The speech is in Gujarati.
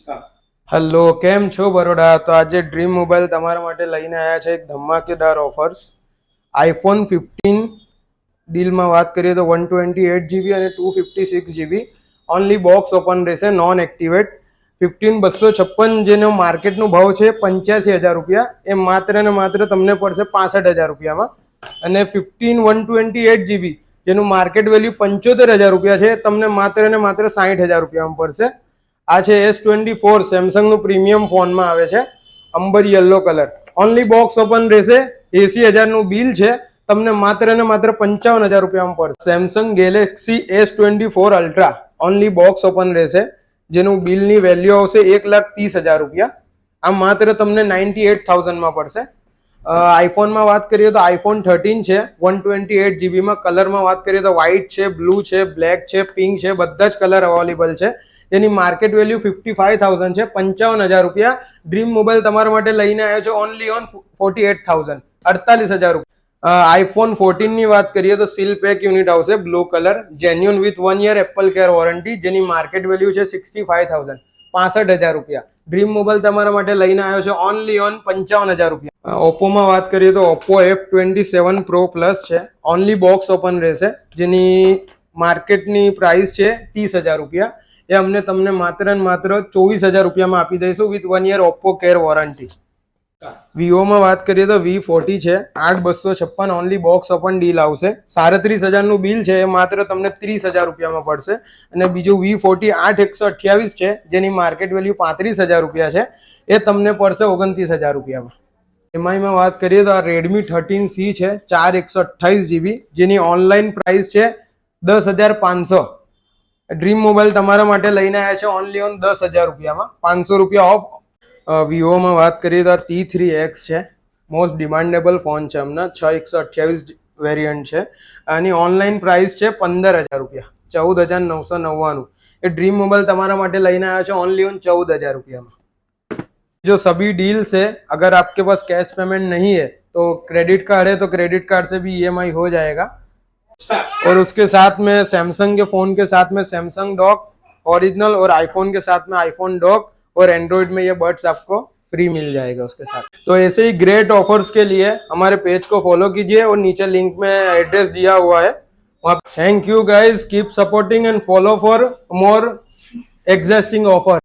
હેલો, કેમ છો બરોડા? તો આજે ડ્રીમ મોબાઈલ તમારા માટે લઈને આવ્યા છે એક ધમાકેદાર ઓફર્સ. આઈફોન 15 ડીલમાં વાત કરીએ તો 128GB અને 256GB ઓનલી બોક્સ ઓપન રહેશે, નોન એક્ટિવેટ. 15 256 જેનો માર્કેટનો ભાવ છે 85,000 રૂપિયા, એ માત્ર ને માત્ર તમને પડશે 65,000 રૂપિયામાં. અને 15 128GB જેનું માર્કેટ વેલ્યુ 75,000 રૂપિયા છે, તમને માત્ર ને માત્ર 60,000 રૂપિયામાં પડશે. આ છે S24 સેમસંગ નું પ્રીમિયમ ફોનમાં આવે છે, amber yellow colour. Only box open રહેશે, 80,000 નું બિલ છે, તમને માત્ર ને માત્ર 55,000 રૂપિયામાં પડશે. Samsung Galaxy S24 ultra only box open રહેશે, જેનું બિલની વેલ્યુ આવશે 1,30,000 રૂપિયા. આ માત્ર તમને 98,000 માં પડશે. આઈફોનમાં વાત કરીએ તો આઈફોન 13 છે, 128GB માં. કલરમાં વાત કરીએ તો વ્હાઇટ છે, બ્લુ છે, બ્લેક છે, પિંક છે, બધા જ કલર અવેલેબલ છે. જેની માર્કેટ વેલ્યુ 55,000 છે, 55,000 રૂપિયા. ડ્રીમ મોબાઈલ તમારા માટે લઈને આવ્યો છે ઓનલી ઓન 48,000, 48,000 રૂપિયા. આઈફોન 14 ની વાત કરીએ તો સીલ પેક યુનિટ આવશે, blue colour, genuine with 1 year Apple care warranty, જેની માર્કેટ વેલ્યુ છે 65,000, 65,000 રૂપિયા. ડ્રીમ મોબાઈલ તમારા માટે લઈને આવ્યો છે ઓનલી ઓન 55,000 રૂપિયા. ઓપ્પોમાં વાત કરીએ તો ઓપ્પો F27 Pro Plus છે, ઓનલી બોક્સ ઓપન રહેશે, જેની માર્કેટની પ્રાઇસ છે 30,000 રૂપિયા. એ અમને તમને માત્ર ને માત્ર 24,000 રૂપિયામાં આપી દઈશું with 1 year Oppo care warranty. વિવોમાં વાત કરીએ તો V40 છે, 8,256 ઓનલી બોક્સ ઓપન ડીલ આવશે. 37,000 નું બિલ છે, એ માત્ર તમને 30,000 રૂપિયામાં પડશે. અને બીજું V40 8,128 છે, જેની માર્કેટ વેલ્યુ 35,000 રૂપિયા છે, એ તમને પડશે 29,000 રૂપિયામાં. એમઆઈમાં વાત કરીએ તો આ રેડમી 13C છે, 4,128GB, જેની ઓનલાઈન પ્રાઇસ છે 10,500. ડ્રીમ મોબાઈલ તમારા માટે લઈને આવ્યા છે ઓનલી ઓન 10,000 રૂપિયામાં, 500 રૂપિયા ઓફ. વિવોમાં વાત કરીએ તો આ T3X છે, મોસ્ટ ડિમાન્ડેબલ ફોન છે હમણાં, 6,128 વેરિયન્ટ છે. આની ઓનલાઈન પ્રાઇસ છે 15,000 રૂપિયા, 14,999. એ ડ્રીમ મોબાઈલ તમારા માટે લઈને આવ્યા છે ઓनली ઓन 14,000 रुपया में. जो सभी डील है, अगर आपके पास कैश पेमेंट नहीं है तो क्रेडिट कार्ड है, तो क्रेडिट कार्ड से भी EMI हो जाएगा. और उसके साथ में सैमसंग के फोन के साथ में सैमसंग डॉक ओरिजिनल, और आईफोन के साथ में आईफोन डॉक, और एंड्रॉइड में ये बड्स आपको फ्री मिल जाएगा उसके साथ. तो ऐसे ही ग्रेट ऑफर्स के लिए हमारे पेज को फॉलो कीजिए, और नीचे लिंक में एड्रेस दिया हुआ है वहाँ. Thank you guys, keep supporting and follow for more existing offer.